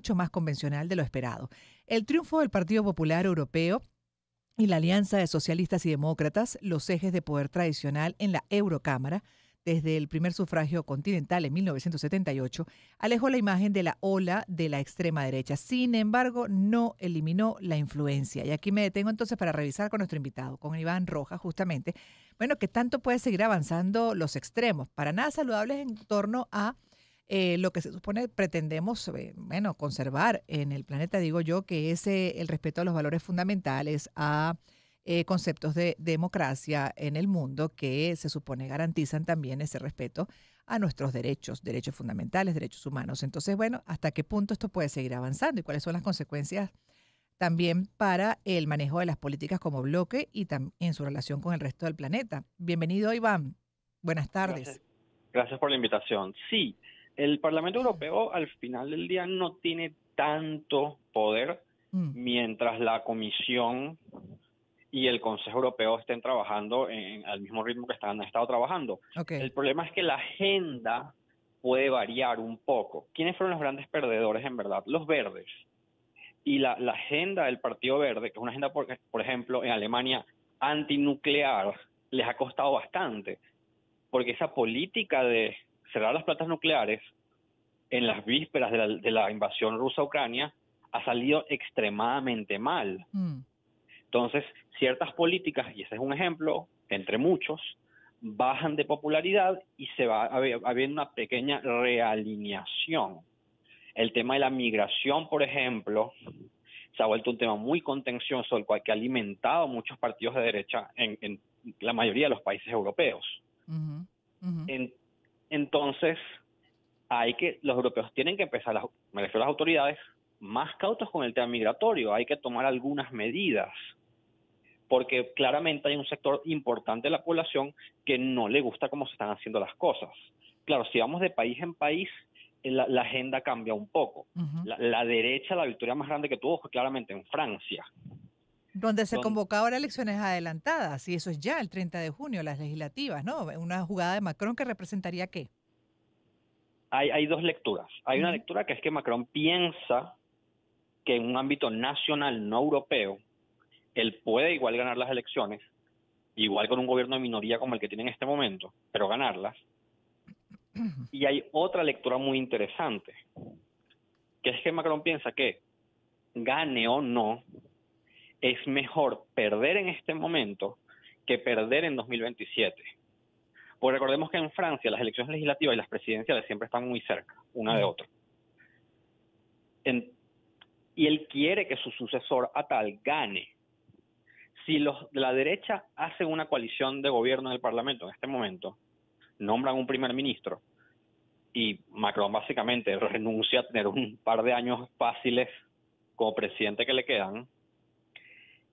mucho más convencional de lo esperado. El triunfo del Partido Popular Europeo y la alianza de socialistas y demócratas, los ejes de poder tradicional en la Eurocámara, desde el primer sufragio continental en 1978, alejó la imagen de la ola de la extrema derecha. Sin embargo, no eliminó la influencia. Y aquí me detengo entonces para revisar con nuestro invitado, con Iván Rojas, justamente. Bueno, ¿qué tanto puede seguir avanzando los extremos? Para nada saludables en torno a lo que se supone pretendemos, conservar en el planeta, digo yo, que es el respeto a los valores fundamentales, a conceptos de democracia en el mundo que se supone garantizan también ese respeto a nuestros derechos, derechos fundamentales, derechos humanos. Entonces, bueno, ¿hasta qué punto esto puede seguir avanzando y cuáles son las consecuencias también para el manejo de las políticas como bloque y en su relación con el resto del planeta? Bienvenido, Iván. Buenas tardes. Gracias por la invitación. Sí, el Parlamento Europeo al final del día no tiene tanto poder mientras la Comisión y el Consejo Europeo estén trabajando al mismo ritmo que han estado trabajando. Okay. El problema es que la agenda puede variar un poco. ¿Quiénes fueron los grandes perdedores en verdad? Los verdes. Y la agenda del Partido Verde, que es una agenda, por ejemplo, en Alemania antinuclear, les ha costado bastante, porque esa política de cerrar las plantas nucleares en las vísperas de la invasión rusa a Ucrania ha salido extremadamente mal. Entonces, ciertas políticas, y ese es un ejemplo, entre muchos, bajan de popularidad y se va habiendo una pequeña realineación. El tema de la migración, por ejemplo, se ha vuelto un tema muy contencioso, el cual que ha alimentado muchos partidos de derecha en la mayoría de los países europeos. Entonces, los europeos tienen que empezar, me refiero a las autoridades, más cautos con el tema migratorio. Hay que tomar algunas medidas, porque claramente hay un sector importante de la población que no le gusta cómo se están haciendo las cosas. Claro, si vamos de país en país, la agenda cambia un poco. La derecha, la victoria más grande que tuvo fue claramente en Francia. Donde se convocaba ahora elecciones adelantadas, y eso es ya el 30 de junio, las legislativas, ¿no? Una jugada de Macron que representaría ¿qué? Hay dos lecturas. Hay una lectura que es que Macron piensa que en un ámbito nacional, no europeo, él puede igual ganar las elecciones, igual con un gobierno de minoría como el que tiene en este momento, pero ganarlas. Y hay otra lectura muy interesante, que es que Macron piensa que gane o no, es mejor perder en este momento que perder en 2027. Pues recordemos que en Francia las elecciones legislativas y las presidenciales siempre están muy cerca, una de otra. Y él quiere que su sucesor a tal gane. Si los de la derecha hacen una coalición de gobierno en el Parlamento en este momento, nombran un primer ministro, y Macron básicamente renuncia a tener un par de años fáciles como presidente que le quedan,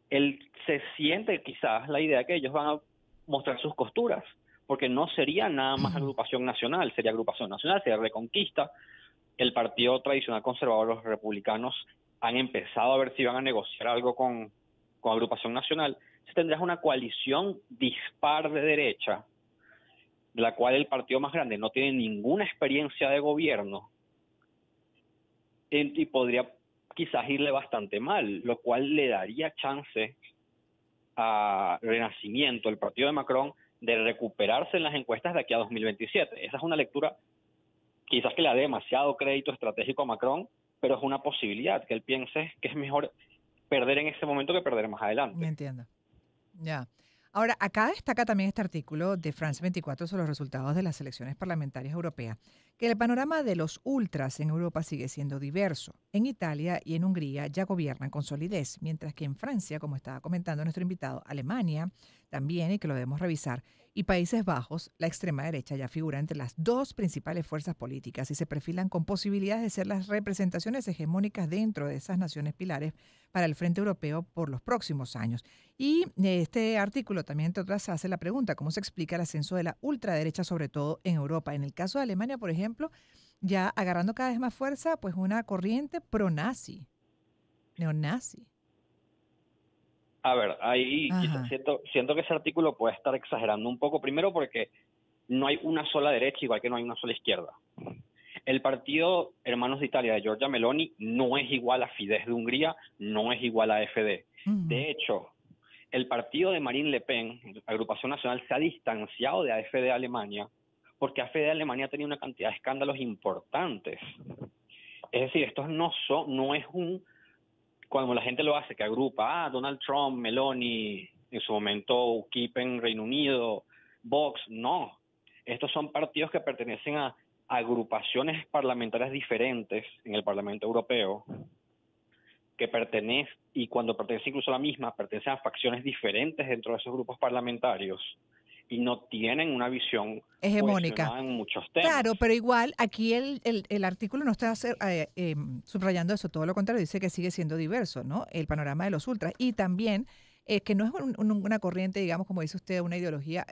él se siente quizás la idea que ellos van a mostrar sus costuras, porque no sería nada más agrupación nacional, sería Reconquista. El partido tradicional conservador, los republicanos, han empezado a ver si van a negociar algo con agrupación nacional. Si tendrás una coalición dispar de derecha, de la cual el partido más grande no tiene ninguna experiencia de gobierno, y podría quizás irle bastante mal, lo cual le daría chance a Renacimiento, el partido de Macron, de recuperarse en las encuestas de aquí a 2027. Esa es una lectura quizás que le da demasiado crédito estratégico a Macron, pero es una posibilidad, que él piense que es mejor perder en ese momento que perder más adelante. Me entiendo. Ya. Ahora, acá destaca también este artículo de France 24 sobre los resultados de las elecciones parlamentarias europeas, que el panorama de los ultras en Europa sigue siendo diverso. En Italia y en Hungría ya gobiernan con solidez, mientras que en Francia, como estaba comentando nuestro invitado, Alemania también, y que lo debemos revisar, y Países Bajos, la extrema derecha ya figura entre las dos principales fuerzas políticas y se perfilan con posibilidades de ser las representaciones hegemónicas dentro de esas naciones pilares para el Frente Europeo por los próximos años. Y este artículo también, entre otras, hace la pregunta, ¿cómo se explica el ascenso de la ultraderecha, sobre todo en Europa? En el caso de Alemania, por ejemplo, ya agarrando cada vez más fuerza, pues una corriente pro-nazi, neonazi. A ver, ahí siento que ese artículo puede estar exagerando un poco, primero porque no hay una sola derecha, igual que no hay una sola izquierda. El partido Hermanos de Italia de Giorgia Meloni no es igual a Fidesz de Hungría, no es igual a AfD. Ujú. De hecho, el partido de Marine Le Pen, Agrupación Nacional, se ha distanciado de AfD de Alemania porque AfD de Alemania tenía una cantidad de escándalos importantes. Es decir, estos no es cuando la gente lo hace, que agrupa, Donald Trump, Meloni, en su momento UKIP en Reino Unido, Vox, no. Estos son partidos que pertenecen a agrupaciones parlamentarias diferentes en el Parlamento Europeo, que pertenecen, y cuando pertenecen incluso a la misma, pertenecen a facciones diferentes dentro de esos grupos parlamentarios y no tienen una visión Hegemónica. cohesionada en muchos temas. Claro, pero igual aquí el artículo no está subrayando eso, todo lo contrario, dice que sigue siendo diverso, ¿no? El panorama de los ultras. Y también que no es una corriente, digamos, como dice usted, una ideología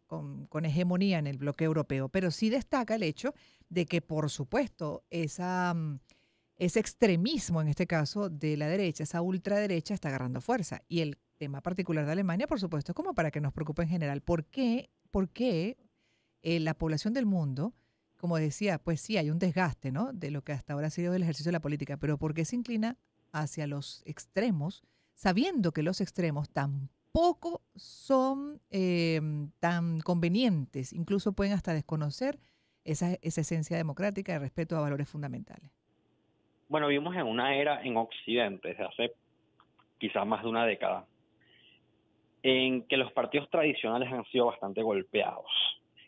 con hegemonía en el bloque europeo, pero sí destaca el hecho de que, por supuesto, ese extremismo, en este caso, de la derecha, esa ultraderecha, está agarrando fuerza. Y el tema particular de Alemania, por supuesto, es como para que nos preocupe en general. ¿Por qué la población del mundo, como decía, pues sí, hay un desgaste, ¿no? De lo que hasta ahora ha sido el ejercicio de la política, pero ¿por qué se inclina hacia los extremos, sabiendo que los extremos tampoco son tan convenientes, incluso pueden hasta desconocer esa esencia democrática de respeto a valores fundamentales? Bueno, vivimos en una era en Occidente, desde hace quizás más de una década, en que los partidos tradicionales han sido bastante golpeados.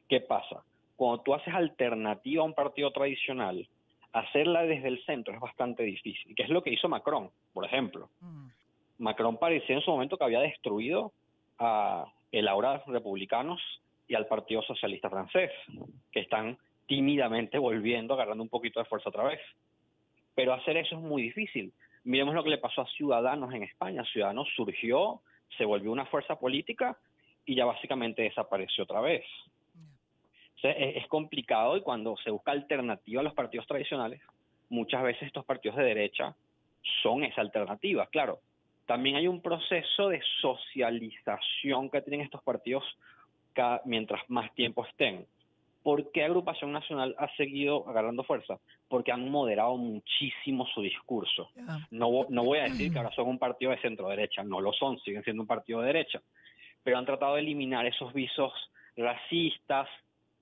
¿Qué pasa? Cuando tú haces alternativa a un partido tradicional, hacerla desde el centro es bastante difícil, que es lo que hizo Macron, por ejemplo. Mm. Macron parecía en su momento que había destruido a el ahora republicanos y al Partido Socialista francés, que están tímidamente volviendo, agarrando un poquito de fuerza otra vez. Pero hacer eso es muy difícil. Miremos lo que le pasó a Ciudadanos en España. Ciudadanos surgió, se volvió una fuerza política y ya básicamente desapareció otra vez. O sea, es complicado, y cuando se busca alternativa a los partidos tradicionales, muchas veces estos partidos de derecha son esa alternativa. Claro, también hay un proceso de socialización que tienen estos partidos mientras más tiempo estén. ¿Por qué Agrupación Nacional ha seguido agarrando fuerza? Porque han moderado muchísimo su discurso. Ya. No voy a decir que ahora son un partido de centro derecha, no lo son, siguen siendo un partido de derecha, pero han tratado de eliminar esos visos racistas,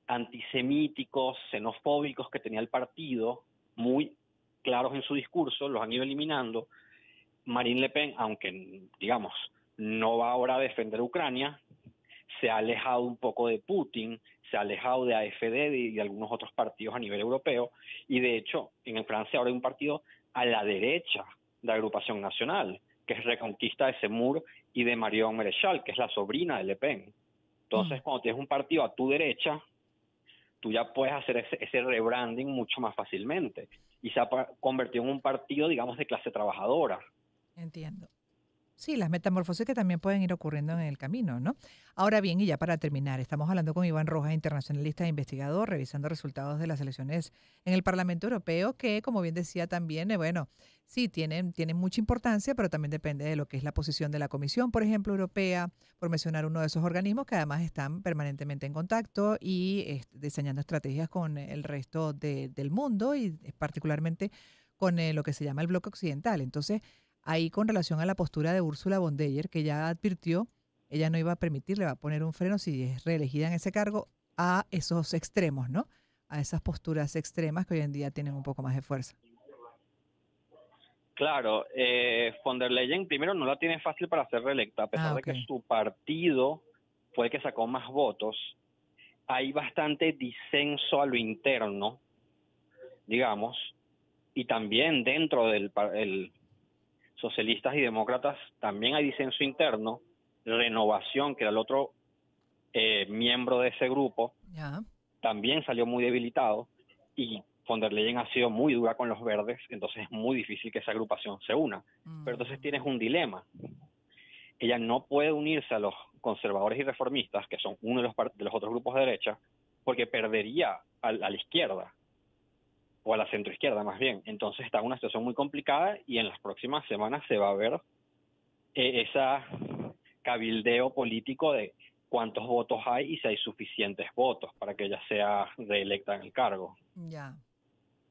antisemíticos, xenofóbicos que tenía el partido, muy claros en su discurso, los han ido eliminando. Marine Le Pen, aunque digamos no va ahora a defender Ucrania, se ha alejado un poco de Putin, se ha alejado de AfD y de algunos otros partidos a nivel europeo, y de hecho en Francia ahora hay un partido a la derecha de la Agrupación Nacional, que es Reconquista de Zemmour y de Marion Maréchal, que es la sobrina de Le Pen. Mm. Entonces, cuando tienes un partido a tu derecha, tú ya puedes hacer ese rebranding mucho más fácilmente, y se ha convertido en un partido, digamos, de clase trabajadora. Entiendo. Sí, las metamorfosis que también pueden ir ocurriendo en el camino, ¿no? Ahora bien, y ya para terminar, estamos hablando con Iván Rojas, internacionalista e investigador, revisando resultados de las elecciones en el Parlamento Europeo, que, como bien decía también, bueno, sí, tienen mucha importancia, pero también depende de lo que es la posición de la Comisión, por ejemplo, Europea, por mencionar uno de esos organismos que además están permanentemente en contacto y diseñando estrategias con el resto del mundo y particularmente con lo que se llama el bloque occidental. Entonces, ahí con relación a la postura de Ursula von der Leyen, que ya advirtió, ella no iba a permitir, le va a poner un freno si es reelegida en ese cargo a esos extremos, ¿no? A esas posturas extremas que hoy en día tienen un poco más de fuerza. Claro, von der Leyen primero no la tiene fácil para ser reelecta, a pesar Ah, de ok. que su partido fue el que sacó más votos. Hay bastante disenso a lo interno, digamos, y también dentro del socialistas y demócratas también hay disenso interno. Renovación, que era el otro miembro de ese grupo, Ya. también salió muy debilitado, y von der Leyen ha sido muy dura con los verdes, entonces es muy difícil que esa agrupación se una. Pero entonces tienes un dilema. Ella no puede unirse a los conservadores y reformistas, que son uno de los otros grupos de derecha, porque perdería a la izquierda, o a la centroizquierda más bien. Entonces está en una situación muy complicada, y en las próximas semanas se va a ver esa cabildeo político de cuántos votos hay y si hay suficientes votos para que ella sea reelecta en el cargo. Ya.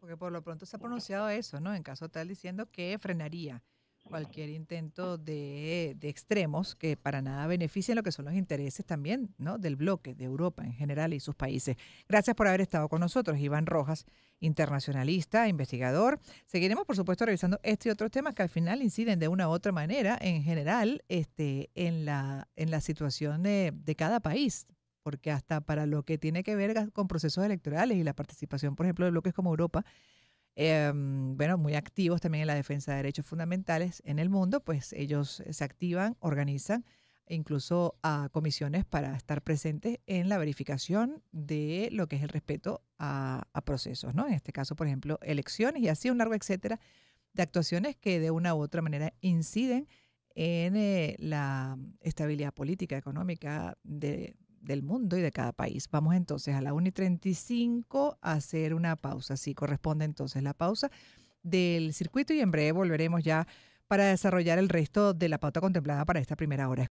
Porque por lo pronto se ha pronunciado eso, ¿no? En caso tal, diciendo que frenaría cualquier intento de extremos que para nada beneficien lo que son los intereses también, ¿no? Del bloque, de Europa en general y sus países. Gracias por haber estado con nosotros, Iván Rojas, internacionalista, investigador. Seguiremos, por supuesto, revisando este y otros temas que al final inciden de una u otra manera, en general, en la situación de cada país. Porque hasta para lo que tiene que ver con procesos electorales y la participación, por ejemplo, de bloques como Europa, bueno, muy activos también en la defensa de derechos fundamentales en el mundo, pues ellos se activan, organizan incluso a comisiones para estar presentes en la verificación de lo que es el respeto a procesos, ¿no? En este caso, por ejemplo, elecciones y así un largo etcétera de actuaciones que de una u otra manera inciden en la estabilidad política, económica del mundo y de cada país. Vamos entonces a la 1:35 a hacer una pausa. Sí, corresponde entonces la pausa del circuito y en breve volveremos ya para desarrollar el resto de la pauta contemplada para esta primera hora.